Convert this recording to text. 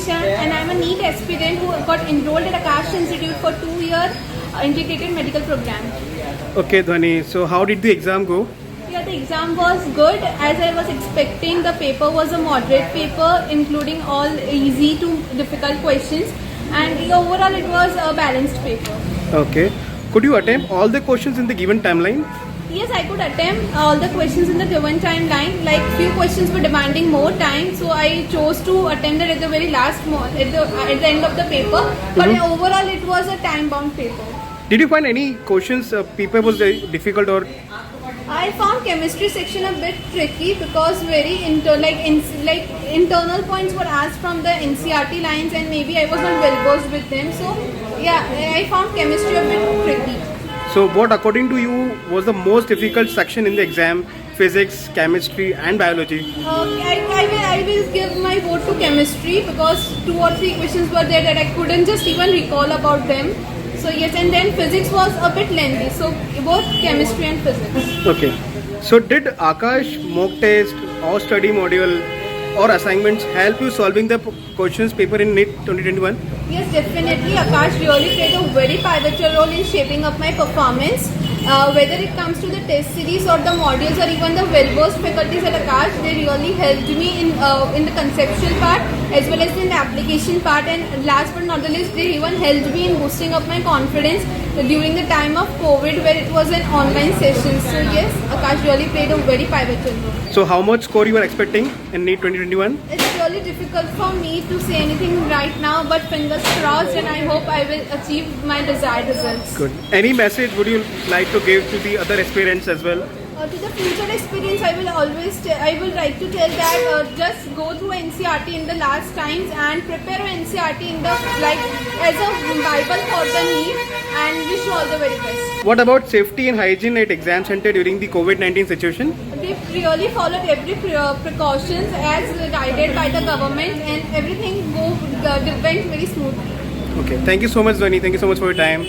Nisha and I'm a NEET aspirant who got enrolled at Akash Institute for 2-year integrated medical program. Okay, Dhwani. So how did the exam go? Yeah, the exam was good. As I was expecting, the paper was a moderate paper, including all easy to difficult questions, and overall it was a balanced paper. Okay. Could you attempt all the questions in the given timeline? Yes, I could attempt all the questions in the given timeline. Like few questions were demanding more time, so I chose to attempt it at the very last at the end of the paper. But overall, it was a time-bound paper. Did you find any questions paper was difficult or? I found chemistry section a bit tricky because very internal points were asked from the NCERT lines, and maybe I was not well versed with them. So yeah, I found chemistry a bit tricky. So what according to you was the most difficult section in the exam? Physics, chemistry and biology? I will give my vote to chemistry because 2 or 3 questions were there that I couldn't just even recall about them. So yes, and then physics was a bit lengthy. So both chemistry and physics. Okay. So did Akash mock test or study module or assignments help you solving the questions paper in NEET 2021? Yes, definitely. Akash really played a very pivotal role in shaping up my performance. Whether it comes to the test series or the modules or even the well-versed faculties at Akash, they really helped me in the conceptual part as well as in the application part. And last but not the least, they even helped me in boosting up my confidence during the time of COVID, where it was an online session. So yes, Akash really played a very pivotal role. So how much score you are expecting in NEET 2021? It's really difficult for me to say anything right now, but fingers crossed, and I hope I will achieve my desired results. Good. Any message would you like to give to the other aspirants as well? To the future experience, I will like to tell that just go through NCERT in the last times and prepare NCERT in the as a Bible for the NEET, and wish you all the very best. What about safety and hygiene at exam center during the COVID-19 situation? We really followed every precautions as guided by the government, and everything went very smoothly. Okay. Thank you so much, Dhwani. Thank you so much for your time.